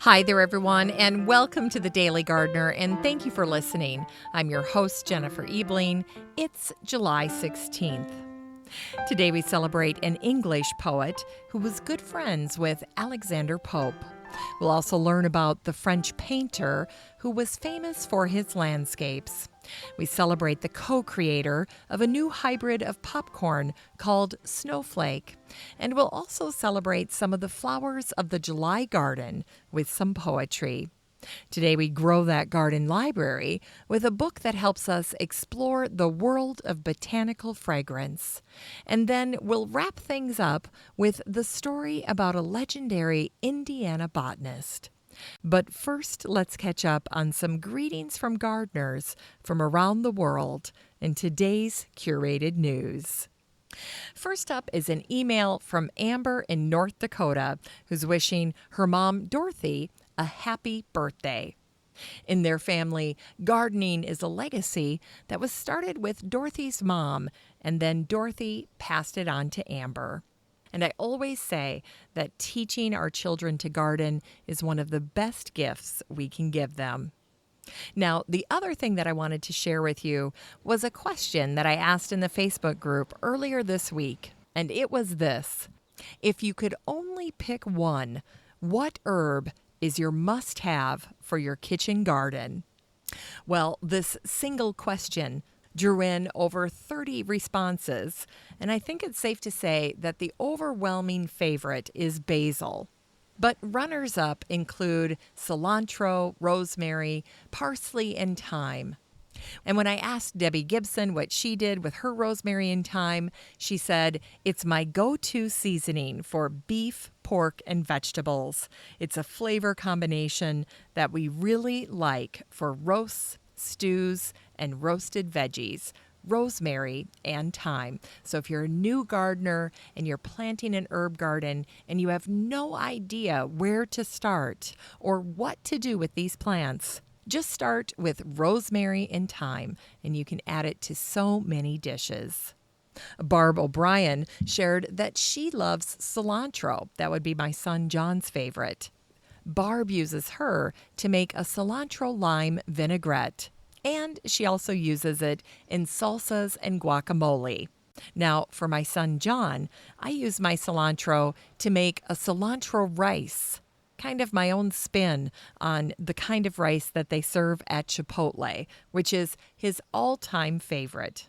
Hi there, everyone, and welcome to the Daily Gardener, and thank you for listening. I'm your host, Jennifer Ebling. It's July 16th. Today we celebrate an English poet who was good friends with Alexander Pope. We'll also learn about the French painter who was famous for his landscapes. We celebrate the co-creator of a new hybrid of popcorn called Snowflake. And we'll also celebrate some of the flowers of the July garden with some poetry. Today we grow that garden library with a book that helps us explore the world of botanical fragrance. And then we'll wrap things up with the story about a legendary Indiana botanist. But first, let's catch up on some greetings from gardeners from around the world in today's curated news. First up is an email from Amber in North Dakota, who's wishing her mom, Dorothy, a happy birthday. In their family, gardening is a legacy that was started with Dorothy's mom, and then Dorothy passed it on to Amber. And I always say that teaching our children to garden is one of the best gifts we can give them. Now, the other thing that I wanted to share with you was a question that I asked in the Facebook group earlier this week, and it was this: if you could only pick one, what herb is your must-have for your kitchen garden? Well, this single question drew in over 30 responses, and I think it's safe to say that the overwhelming favorite is basil. But runners-up include cilantro, rosemary, parsley, and thyme. And when I asked Debbie Gibson what she did with her rosemary and thyme, she said, "It's my go-to seasoning for beef, pork, and vegetables. It's a flavor combination that we really like for roasts, stews, and roasted veggies, rosemary and thyme." So if you're a new gardener and you're planting an herb garden and you have no idea where to start or what to do with these plants, just start with rosemary and thyme, and you can add it to so many dishes. Barb O'Brien shared that she loves cilantro. That would be my son John's favorite. Barb uses her to make a cilantro lime vinaigrette, and she also uses it in salsas and guacamole. Now, for my son John, I use my cilantro to make a cilantro rice, kind of my own spin on the kind of rice that they serve at Chipotle, which is his all-time favorite.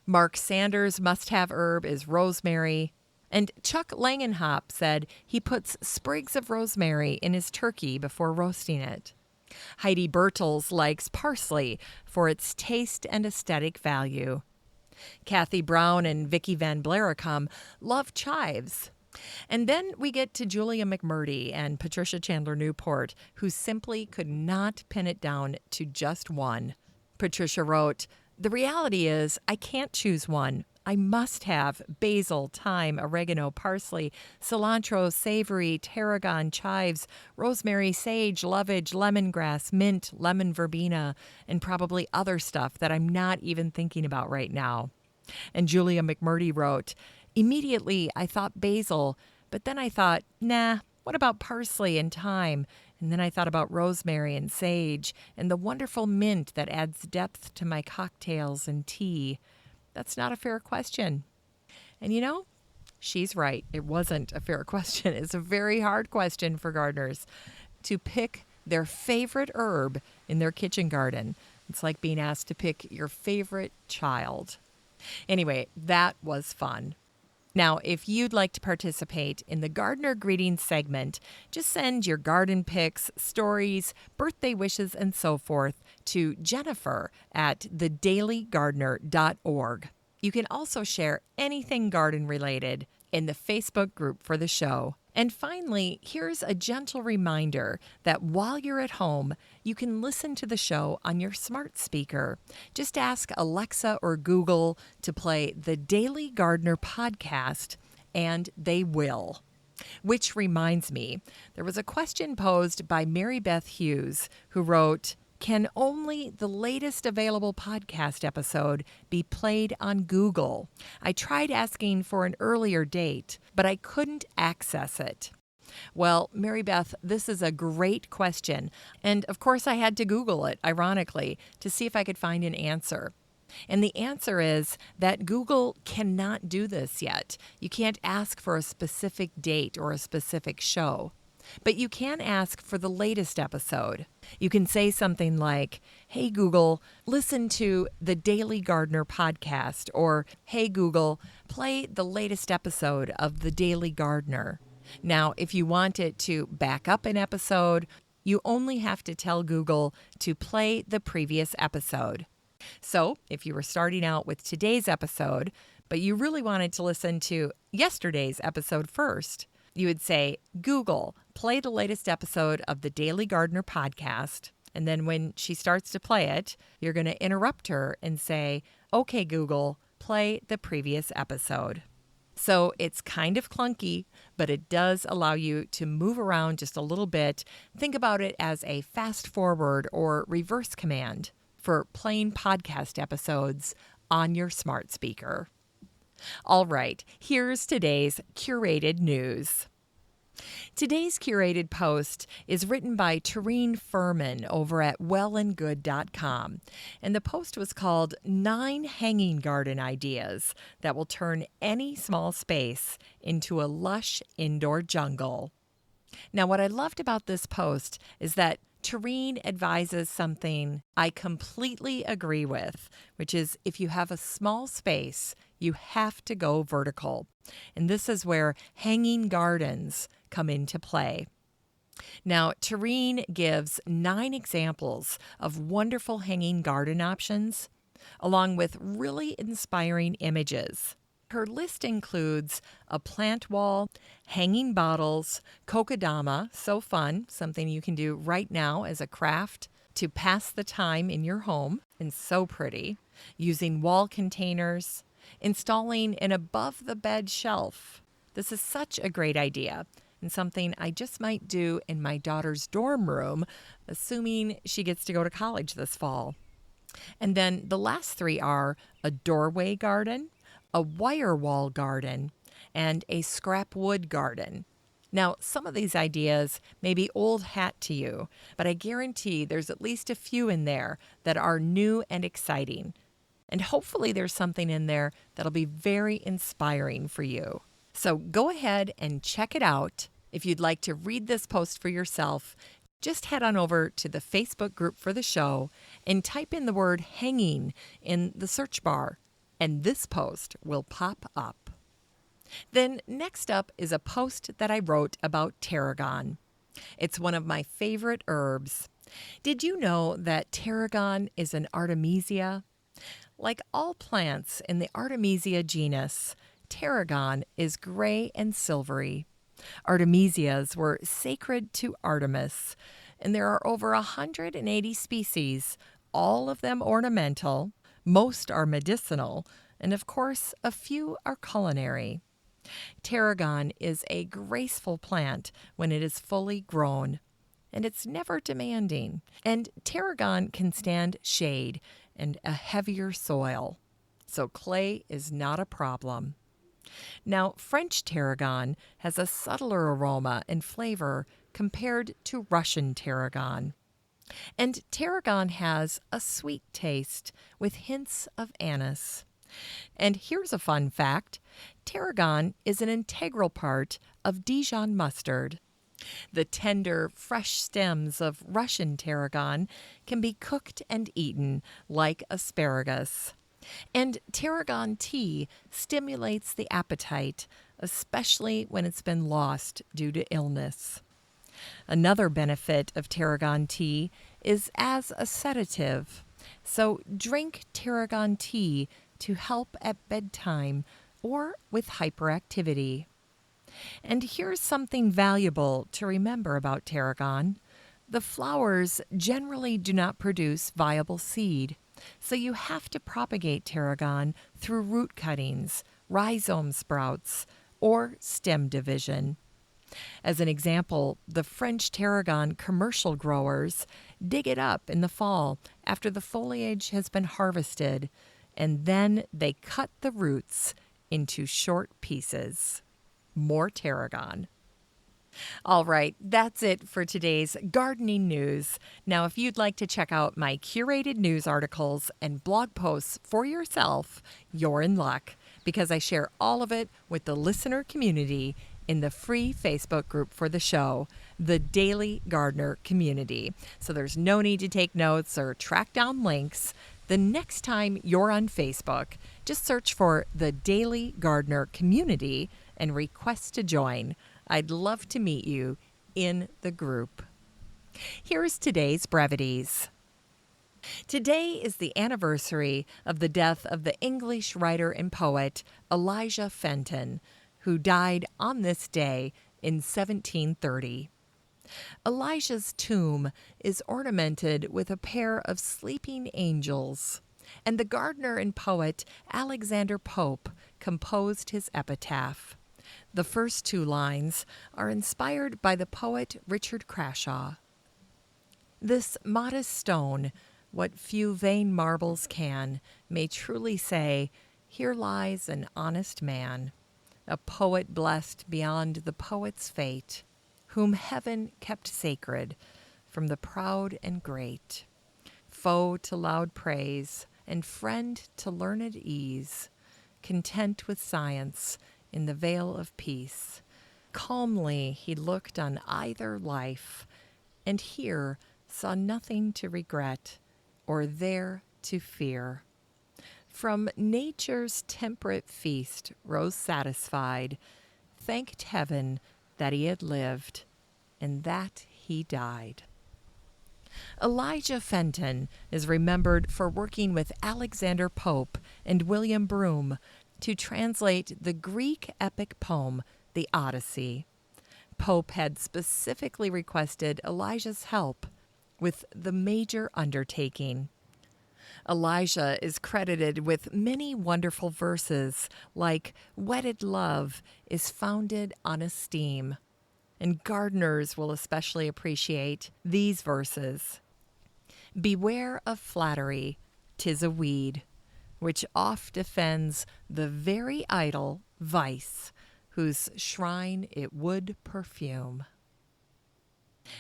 Mark Sanders' must-have herb is rosemary. And Chuck Langenhop said he puts sprigs of rosemary in his turkey before roasting it. Heidi Bertels likes parsley for its taste and aesthetic value. Kathy Brown and Vicki Van Blaricum love chives. And then we get to Julia McMurdy and Patricia Chandler Newport, who simply could not pin it down to just one. Patricia wrote, "The reality is I can't choose one. I must have basil, thyme, oregano, parsley, cilantro, savory, tarragon, chives, rosemary, sage, lovage, lemongrass, mint, lemon verbena, and probably other stuff that I'm not even thinking about right now." And Julia McMurdy wrote, "Immediately I thought basil, but then I thought, nah, what about parsley and thyme? And then I thought about rosemary and sage and the wonderful mint that adds depth to my cocktails and tea. That's not a fair question." And you know, she's right. It wasn't a fair question. It's a very hard question for gardeners to pick their favorite herb in their kitchen garden. It's like being asked to pick your favorite child. Anyway, that was fun. Now, if you'd like to participate in the Gardener Greetings segment, just send your garden pics, stories, birthday wishes, and so forth to Jennifer@thedailygardener.org. You can also share anything garden related in the Facebook group for the show. And finally, here's a gentle reminder that while you're at home, you can listen to the show on your smart speaker. Just ask Alexa or Google to play the Daily Gardener podcast, and they will. Which reminds me, there was a question posed by Mary Beth Hughes, who wrote, "Can only the latest available podcast episode be played on Google? I tried asking for an earlier date, but I couldn't access it." Well, Mary Beth, this is a great question. And of course, I had to Google it, ironically, to see if I could find an answer. And the answer is that Google cannot do this yet. You can't ask for a specific date or a specific show. But you can ask for the latest episode. You can say something like, "Hey Google, listen to the Daily Gardener podcast," or "Hey Google, play the latest episode of the Daily Gardener." Now, if you want it to back up an episode, you only have to tell Google to play the previous episode. So, if you were starting out with today's episode, but you really wanted to listen to yesterday's episode first, you would say, "Google, play the latest episode of the Daily Gardener podcast." And then when she starts to play it, you're going to interrupt her and say, "Okay, Google, play the previous episode." So it's kind of clunky, but it does allow you to move around just a little bit. Think about it as a fast forward or reverse command for playing podcast episodes on your smart speaker. All right, here's today's curated news. Today's curated post is written by Tarragon Furman over at wellandgood.com, and the post was called 9 Hanging Garden Ideas That Will Turn Any Small Space into a Lush Indoor Jungle. Now, what I loved about this post is that Tarragon advises something I completely agree with, which is if you have a small space, you have to go vertical. And this is where hanging gardens come into play. Now, Tarragon gives 9 examples of wonderful hanging garden options, along with really inspiring images. Her list includes a plant wall, hanging bottles, kokedama, so fun, something you can do right now as a craft to pass the time in your home, and so pretty, using wall containers, installing an above-the-bed shelf. This is such a great idea and something I just might do in my daughter's dorm room, assuming she gets to go to college this fall. And then the last 3 are a doorway garden, a wire wall garden, and a scrap wood garden. Now, some of these ideas may be old hat to you, but I guarantee there's at least a few in there that are new and exciting. And hopefully there's something in there that'll be very inspiring for you. So go ahead and check it out. If you'd like to read this post for yourself, just head on over to the Facebook group for the show and type in the word hanging in the search bar, and this post will pop up. Then next up is a post that I wrote about tarragon. It's one of my favorite herbs. Did you know that tarragon is an artemisia? Like all plants in the Artemisia genus, tarragon is gray and silvery. Artemisias were sacred to Artemis, and there are over 180 species, all of them ornamental. Most are medicinal, and of course, a few are culinary. Tarragon is a graceful plant when it is fully grown, and it's never demanding. And tarragon can stand shade and a heavier soil, so clay is not a problem. Now, French tarragon has a subtler aroma and flavor compared to Russian tarragon. And tarragon has a sweet taste with hints of anise. And here's a fun fact. Tarragon is an integral part of Dijon mustard. The tender, fresh stems of Russian tarragon can be cooked and eaten like asparagus. And tarragon tea stimulates the appetite, especially when it's been lost due to illness. Another benefit of tarragon tea is as a sedative. So drink tarragon tea to help at bedtime or with hyperactivity. And here's something valuable to remember about tarragon. The flowers generally do not produce viable seed, so you have to propagate tarragon through root cuttings, rhizome sprouts, or stem division. As an example, the French tarragon commercial growers dig it up in the fall after the foliage has been harvested, and then they cut the roots into short pieces. More tarragon. All right, that's it for today's gardening news. Now, if you'd like to check out my curated news articles and blog posts for yourself, you're in luck because I share all of it with the listener community in the free Facebook group for the show, the Daily Gardener Community. So there's no need to take notes or track down links. The next time you're on Facebook, just search for the Daily Gardener Community and request to join. I'd love to meet you in the group. Here's today's brevities. Today is the anniversary of the death of the English writer and poet Elijah Fenton, who died on this day in 1730. Elijah's tomb is ornamented with a pair of sleeping angels, and the gardener and poet Alexander Pope composed his epitaph. The first two lines are inspired by the poet Richard Crashaw. This modest stone, what few vain marbles can, may truly say, here lies an honest man, a poet blessed beyond the poet's fate, whom heaven kept sacred from the proud and great, foe to loud praise, and friend to learned ease, content with science in the vale of peace. Calmly he looked on either life, and here saw nothing to regret or there to fear. From nature's temperate feast rose satisfied, thanked heaven that he had lived and that he died. Elijah Fenton is remembered for working with Alexander Pope and William Broome to translate the Greek epic poem, the Odyssey. Pope had specifically requested Elijah's help with the major undertaking. Elijah is credited with many wonderful verses, like wedded love is founded on esteem. And gardeners will especially appreciate these verses. Beware of flattery, 'tis a weed, which oft offends the very idle vice, whose shrine it would perfume.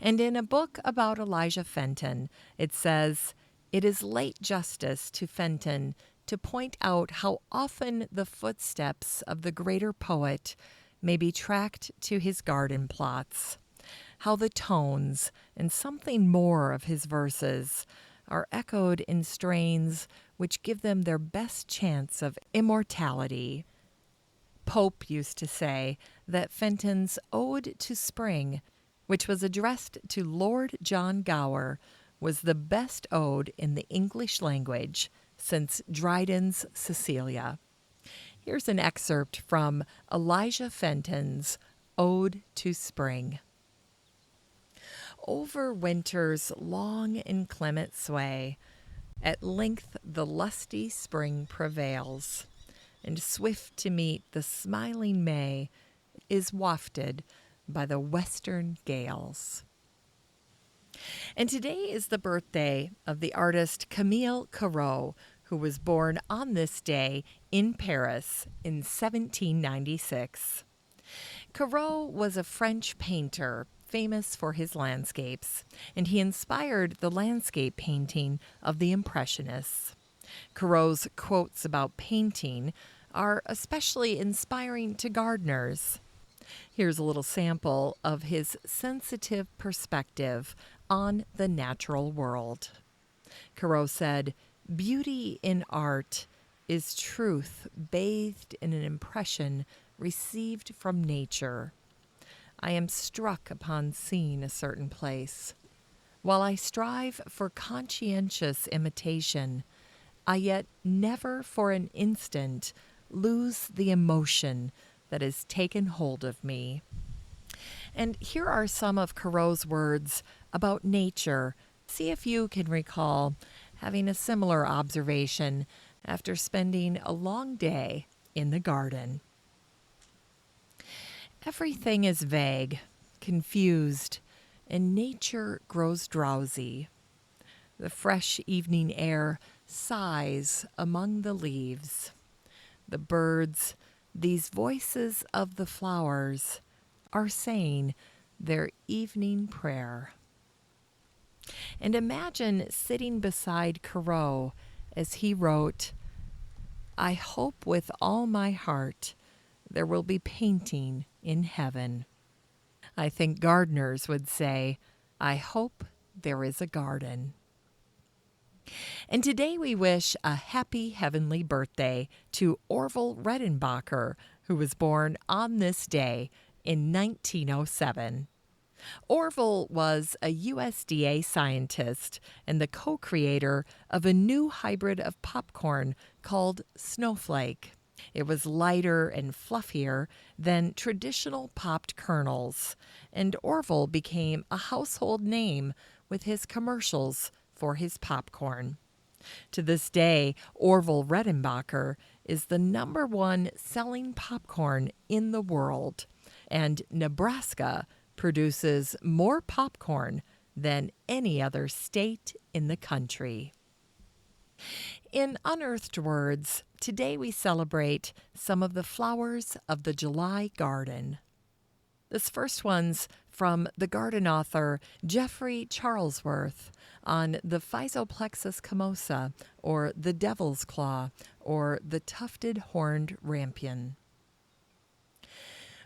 And in a book about Elijah Fenton, it says, it is late justice to Fenton to point out how often the footsteps of the greater poet may be tracked to his garden plots, how the tones and something more of his verses are echoed in strains which give them their best chance of immortality. Pope used to say that Fenton's Ode to Spring, which was addressed to Lord John Gower, was the best ode in the English language since Dryden's Cecilia. Here's an excerpt from Elijah Fenton's Ode to Spring. Over winter's long inclement sway, at length the lusty spring prevails, and swift to meet the smiling May is wafted by the western gales. And today is the birthday of the artist Camille Corot, who was born on this day in Paris in 1796. Corot was a French painter famous for his landscapes, and he inspired the landscape painting of the Impressionists. Corot's quotes about painting are especially inspiring to gardeners. Here's a little sample of his sensitive perspective on the natural world. Corot said, "Beauty in art is truth bathed in an impression received from nature. I am struck upon seeing a certain place. While I strive for conscientious imitation, I yet never for an instant lose the emotion that has taken hold of me." And here are some of Corot's words about nature. See if you can recall having a similar observation after spending a long day in the garden. Everything is vague, confused, and nature grows drowsy. The fresh evening air sighs among the leaves. The birds, these voices of the flowers, are saying their evening prayer. And imagine sitting beside Corot as he wrote, "I hope with all my heart there will be painting in heaven." I think gardeners would say, "I hope there is a garden." And today we wish a happy heavenly birthday to Orville Redenbacher, who was born on this day in 1907. Orville was a USDA scientist and the co-creator of a new hybrid of popcorn called Snowflake. It was lighter and fluffier than traditional popped kernels, and Orville became a household name with his commercials for his popcorn. To this day, Orville Redenbacher is the #1 selling popcorn in the world, and Nebraska produces more popcorn than any other state in the country. In Unearthed Words, today we celebrate some of the flowers of the July garden. This first one's from the garden author Jeffrey Charlesworth on the Physoplexus camosa, or the devil's claw, or the tufted horned rampion.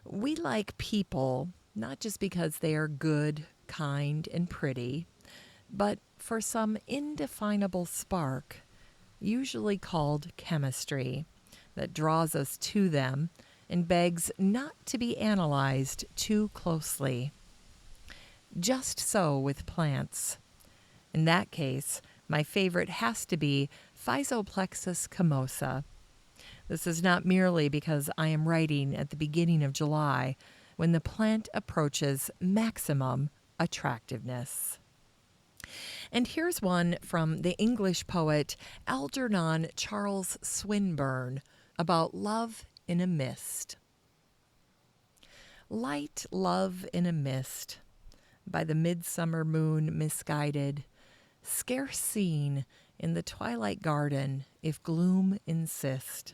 We like people not just because they are good, kind, and pretty, but for some indefinable spark, usually called chemistry, that draws us to them and begs not to be analyzed too closely. Just so with plants. In that case, my favorite has to be Physoplexus camosa. This is not merely because I am writing at the beginning of July, when the plant approaches maximum attractiveness. And here's one from the English poet Algernon Charles Swinburne about love in a mist. Light love in a mist, by the midsummer moon misguided, scarce seen in the twilight garden if gloom insist,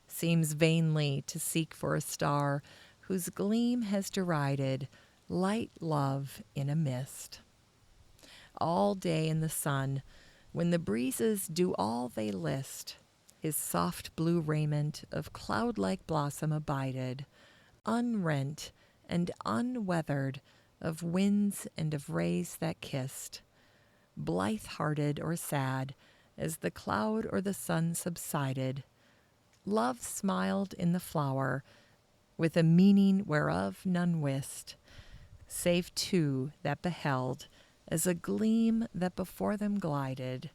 seems vainly to seek for a star whose gleam has derided light love in a mist. All day in the sun, when the breezes do all they list, his soft blue raiment of cloud-like blossom abided, unrent and unweathered of winds and of rays that kissed, blithe-hearted or sad, as the cloud or the sun subsided, love smiled in the flower, with a meaning whereof none wist, save two that beheld, as a gleam that before them glided,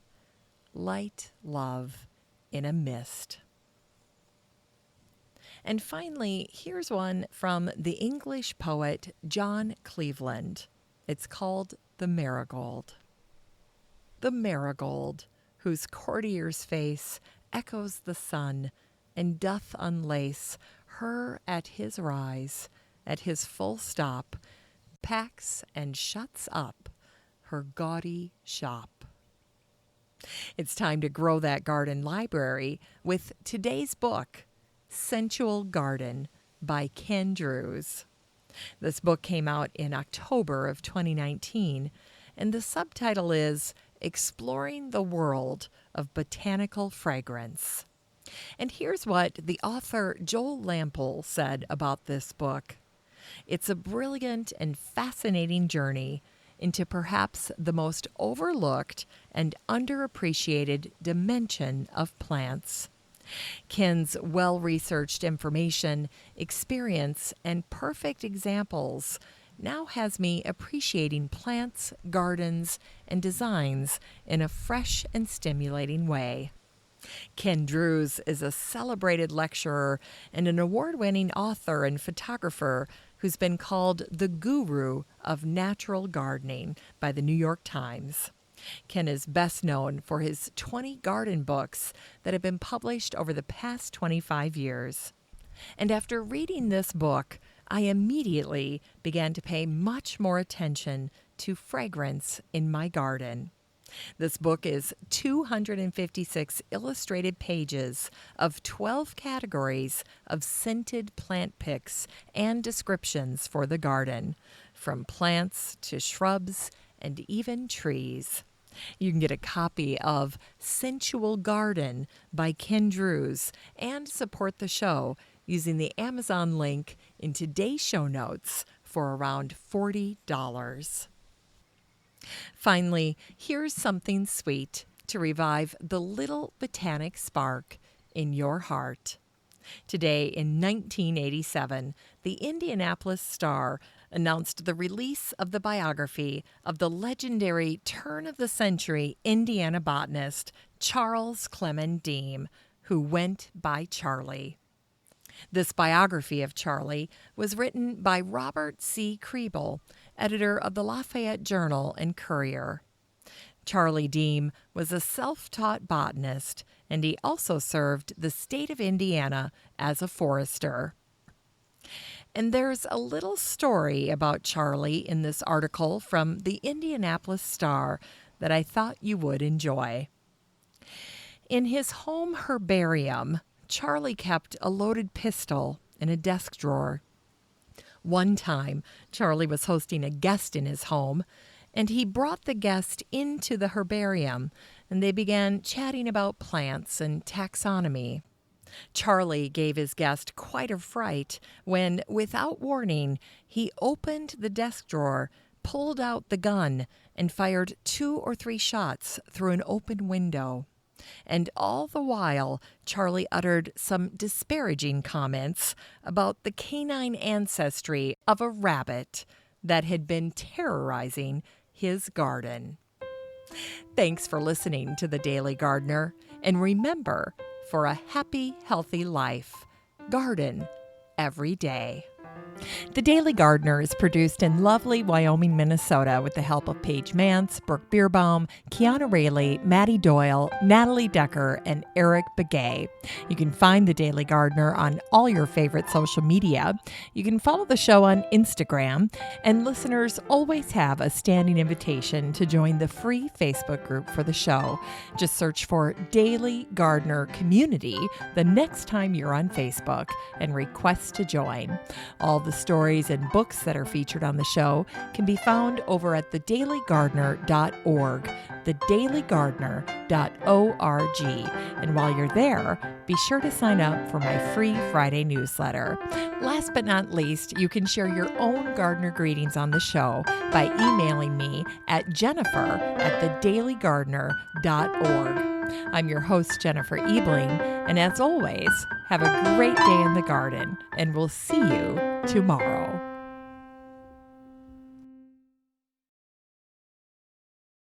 light love in a mist. And finally, here's one from the English poet John Cleveland. It's called The Marigold. The marigold, whose courtier's face echoes the sun, and doth unlace her at his rise, at his full stop, packs and shuts up her gaudy shop. It's time to grow that garden library with today's book, Sensual Garden by Ken Drews. This book came out in October of 2019, and the subtitle is Exploring the World of Botanical Fragrance. And here's what the author Joel Lample said about this book. It's a brilliant and fascinating journey into perhaps the most overlooked and underappreciated dimension of plants. Ken's well-researched information, experience, and perfect examples now has me appreciating plants, gardens, and designs in a fresh and stimulating way. Ken Drews is a celebrated lecturer and an award-winning author and photographer who's been called the guru of natural gardening by the New York Times. Ken is best known for his 20 garden books that have been published over the past 25 years. And after reading this book, I immediately began to pay much more attention to fragrance in my garden. This book is 256 illustrated pages of 12 categories of scented plant picks and descriptions for the garden, from plants to shrubs and even trees. You can get a copy of Sensual Garden by Ken Drews and support the show using the Amazon link in today's show notes for around $40. Finally, here's something sweet to revive the little botanic spark in your heart. Today, in 1987, the Indianapolis Star announced the release of the biography of the legendary turn-of-the-century Indiana botanist Charles Clement Deem, who went by Charlie. This biography of Charlie was written by Robert C. Kriebel, editor of the Lafayette Journal and Courier. Charlie Deem was a self-taught botanist, and he also served the state of Indiana as a forester. And there's a little story about Charlie in this article from the Indianapolis Star that I thought you would enjoy. In his home herbarium, Charlie kept a loaded pistol in a desk drawer. One time, Charlie was hosting a guest in his home, and he brought the guest into the herbarium, and they began chatting about plants and taxonomy. Charlie gave his guest quite a fright when, without warning, he opened the desk drawer, pulled out the gun, and fired 2 or 3 shots through an open window. And all the while, Charlie uttered some disparaging comments about the canine ancestry of a rabbit that had been terrorizing his garden. Thanks for listening to The Daily Gardener, and remember, for a happy, healthy life, garden every day. The Daily Gardener is produced in lovely Wyoming, Minnesota with the help of Paige Mance, Brooke Bierbaum, Kiana Rayleigh, Maddie Doyle, Natalie Decker, and Eric Begay. You can find The Daily Gardener on all your favorite social media. You can follow the show on Instagram, and listeners always have a standing invitation to join the free Facebook group for the show. Just search for Daily Gardener Community the next time you're on Facebook and request to join. All the stories and books that are featured on the show can be found over at thedailygardener.org, thedailygardener.org. And while you're there, be sure to sign up for my free Friday newsletter. Last but not least, you can share your own gardener greetings on the show by emailing me at jennifer@thedailygardener.org. I'm your host, Jennifer Ebling, and as always, have a great day in the garden, and we'll see you tomorrow.